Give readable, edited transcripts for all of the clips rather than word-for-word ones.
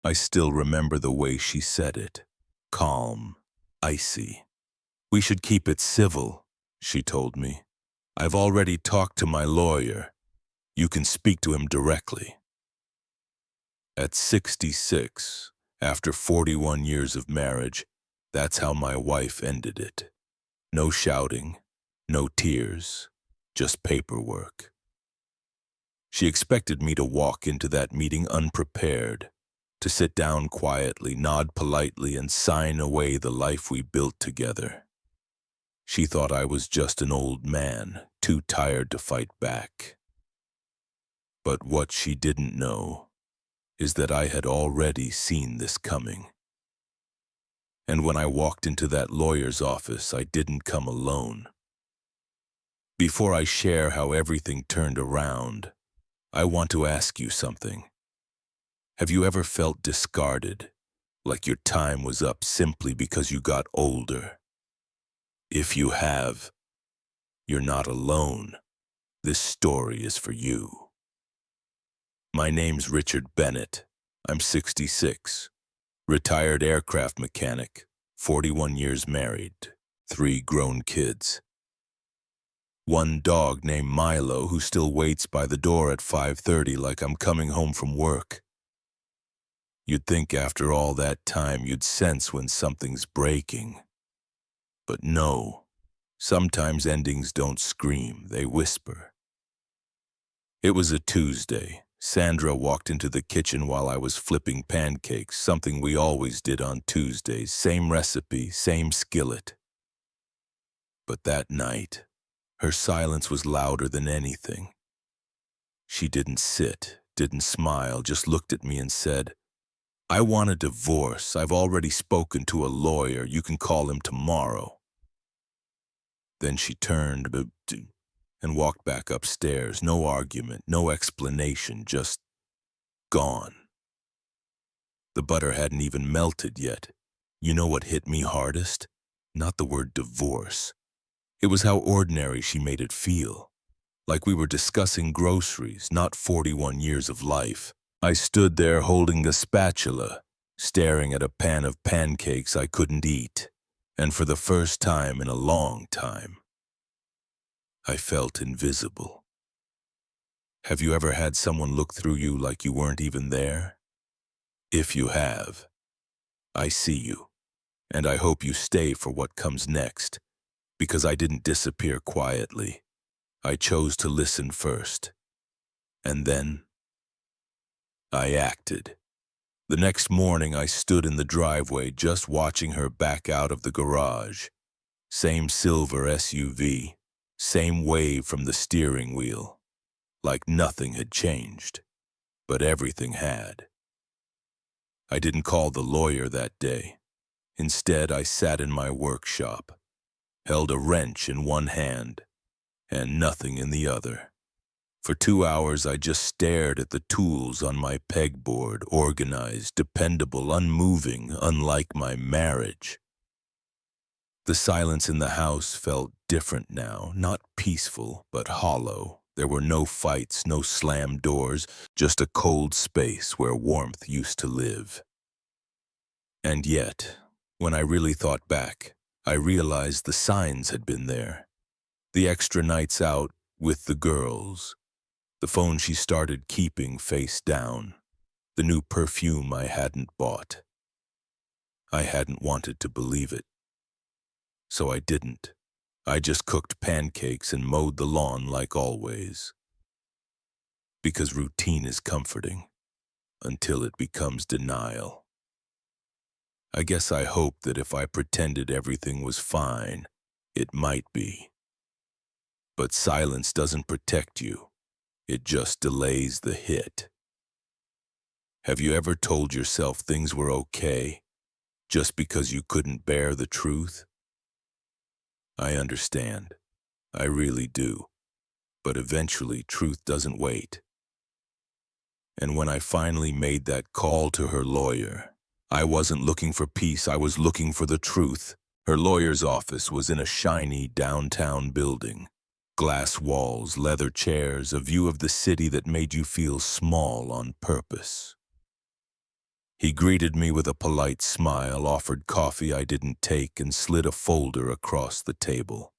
I still remember the way she said it. Calm, icy. "We should keep it civil," she told me. "I've already talked to my lawyer. You can speak to him directly." At 66, after 41 years of marriage, that's how my wife ended it. No shouting, no tears, just paperwork. She expected me to walk into that meeting unprepared, to sit down quietly, nod politely, and sign away the life we built together. She thought I was just an old man, too tired to fight back. But what she didn't know is that I had already seen this coming. And when I walked into that lawyer's office, I didn't come alone. Before I share how everything turned around, I want to ask you something. Have you ever felt discarded, like your time was up simply because you got older? If you have, you're not alone. This story is for you. My name's Richard Bennett. I'm 66, retired aircraft mechanic, 41 years married, 3 grown kids. One dog named Milo who still waits by the door at 5:30 like I'm coming home from work. You'd think after all that time you'd sense when something's breaking. But no, sometimes endings don't scream, they whisper. It was a Tuesday. Sandra walked into the kitchen while I was flipping pancakes, something we always did on Tuesdays, same recipe, same skillet. But that night, her silence was louder than anything. She didn't sit, didn't smile, just looked at me and said, "I want a divorce. I've already spoken to a lawyer. You can call him tomorrow." Then she turned and walked back upstairs. No argument, no explanation, just gone. The butter hadn't even melted yet. You know what hit me hardest? Not the word divorce. It was how ordinary she made it feel. Like we were discussing groceries, not 41 years of life. I stood there holding a spatula, staring at a pan of pancakes I couldn't eat. And for the first time in a long time, I felt invisible. Have you ever had someone look through you like you weren't even there? If you have, I see you, and I hope you stay for what comes next, because I didn't disappear quietly. I chose to listen first, and then I acted. The next morning I stood in the driveway just watching her back out of the garage. Same silver SUV, same wave from the steering wheel. Like nothing had changed, but everything had. I didn't call the lawyer that day. Instead, I sat in my workshop, held a wrench in one hand and nothing in the other. For 2 hours, I just stared at the tools on my pegboard, organized, dependable, unmoving, unlike my marriage. The silence in the house felt different now, not peaceful, but hollow. There were no fights, no slammed doors, just a cold space where warmth used to live. And yet, when I really thought back, I realized the signs had been there. The extra nights out with the girls, the phone she started keeping face down, the new perfume I hadn't bought. I hadn't wanted to believe it. So I didn't. I just cooked pancakes and mowed the lawn like always. Because routine is comforting, until it becomes denial. I guess I hoped that if I pretended everything was fine, it might be. But silence doesn't protect you. It just delays the hit. Have you ever told yourself things were okay, just because you couldn't bear the truth? I understand. I really do. But eventually, truth doesn't wait. And when I finally made that call to her lawyer, I wasn't looking for peace, I was looking for the truth. Her lawyer's office was in a shiny downtown building. Glass walls, leather chairs, a view of the city that made you feel small on purpose. He greeted me with a polite smile, offered coffee I didn't take, and slid a folder across the table.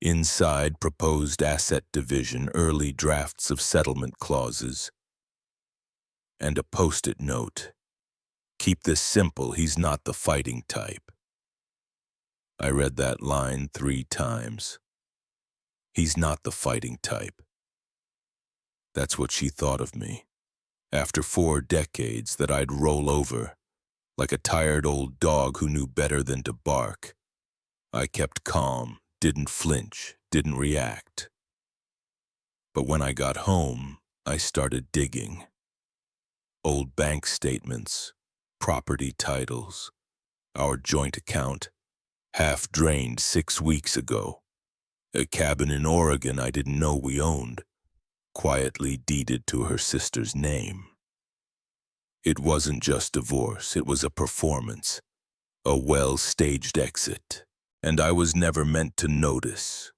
Inside, proposed asset division, early drafts of settlement clauses, and a post-it note. Keep this simple, he's not the fighting type. I read that line 3 times. He's not the fighting type. That's what she thought of me. After 4 decades that I'd roll over, like a tired old dog who knew better than to bark. I kept calm, didn't flinch, didn't react. But when I got home, I started digging. Old bank statements, property titles, our joint account, half drained 6 weeks ago. A cabin in Oregon I didn't know we owned, quietly deeded to her sister's name. It wasn't just divorce, it was a performance, a well-staged exit, and I was never meant to notice,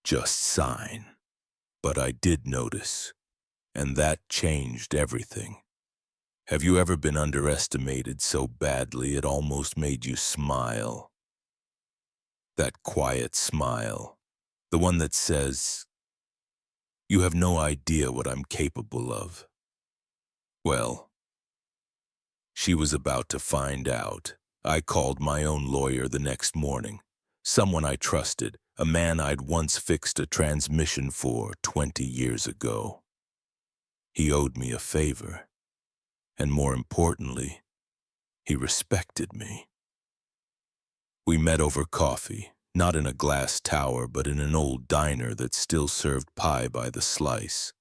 just sign. But I did notice, and that changed everything. Have you ever been underestimated so badly it almost made you smile? That quiet smile, the one that says, "You have no idea what I'm capable of." Well, she was about to find out. I called my own lawyer the next morning, someone I trusted, a man I'd once fixed a transmission for 20 years ago. He owed me a favor, and more importantly, he respected me. We met over coffee, not in a glass tower, but in an old diner that still served pie by the slice.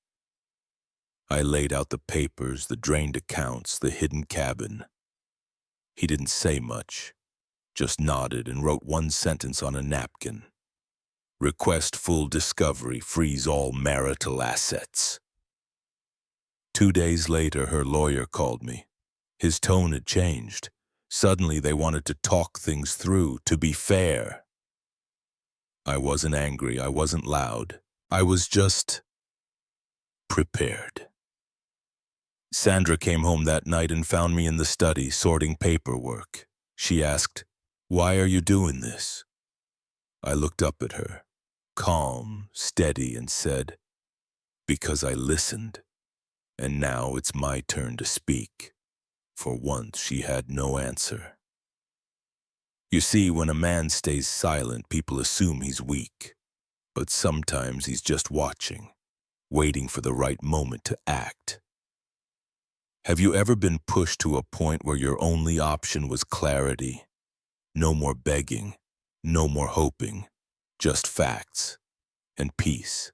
I laid out the papers, the drained accounts, the hidden cabin. He didn't say much, just nodded and wrote 1 sentence on a napkin. Request full discovery, freeze all marital assets. 2 days later, her lawyer called me. His tone had changed. Suddenly, they wanted to talk things through, to be fair. I wasn't angry, I wasn't loud. I was just prepared. Sandra came home that night and found me in the study, sorting paperwork. She asked, "Why are you doing this?" I looked up at her, calm, steady, and said, "Because I listened, and now it's my turn to speak." For once, she had no answer. You see, when a man stays silent, people assume he's weak. But sometimes he's just watching, waiting for the right moment to act. Have you ever been pushed to a point where your only option was clarity? No more begging, no more hoping, just facts and peace.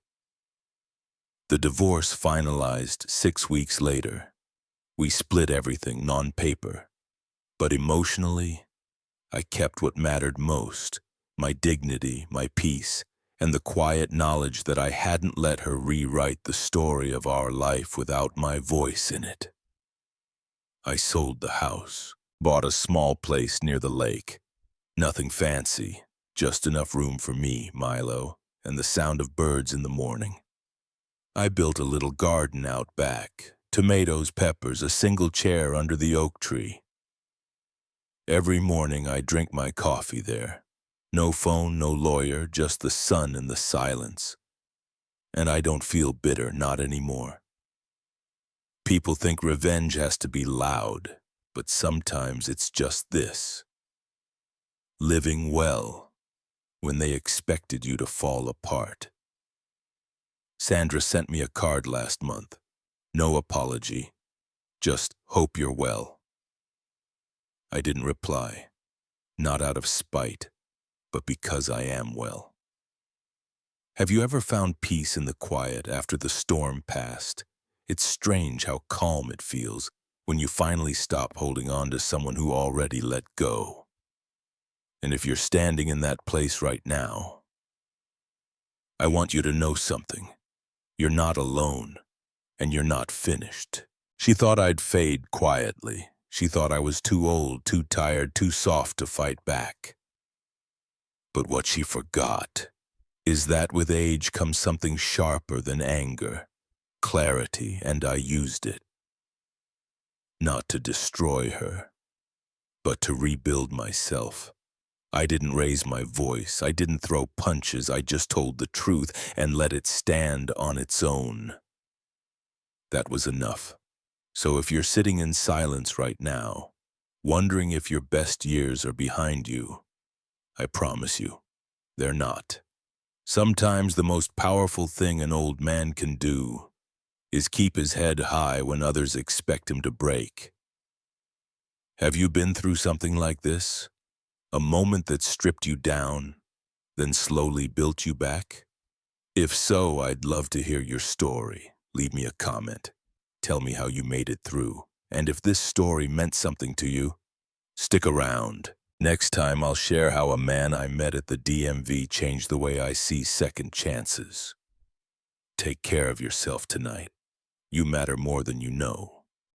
The divorce finalized 6 weeks later. We split everything non-paper, but emotionally, I kept what mattered most, my dignity, my peace, and the quiet knowledge that I hadn't let her rewrite the story of our life without my voice in it. I sold the house, bought a small place near the lake. Nothing fancy, just enough room for me, Milo, and the sound of birds in the morning. I built a little garden out back, tomatoes, peppers, a single chair under the oak tree. Every morning I drink my coffee there. No phone, no lawyer, just the sun and the silence. And I don't feel bitter, not anymore. People think revenge has to be loud, but sometimes it's just this. Living well when they expected you to fall apart. Sandra sent me a card last month. No apology, just hope you're well. I didn't reply, not out of spite, but because I am well. Have you ever found peace in the quiet after the storm passed? It's strange how calm it feels when you finally stop holding on to someone who already let go. And if you're standing in that place right now, I want you to know something. You're not alone, and you're not finished. She thought I'd fade quietly. She thought I was too old, too tired, too soft to fight back. But what she forgot is that with age comes something sharper than anger, clarity, and I used it. not to destroy her, but to rebuild myself. I didn't raise my voice, I didn't throw punches, I just told the truth and let it stand on its own. That was enough. So if you're sitting in silence right now, wondering if your best years are behind you, I promise you, they're not. Sometimes the most powerful thing an old man can do is keep his head high when others expect him to break. Have you been through something like this? A moment that stripped you down, then slowly built you back? If so, I'd love to hear your story. Leave me a comment. Tell me how you made it through. And if this story meant something to you, stick around. Next time I'll share how a man I met at the DMV changed the way I see second chances. Take care of yourself tonight. You matter more than you know.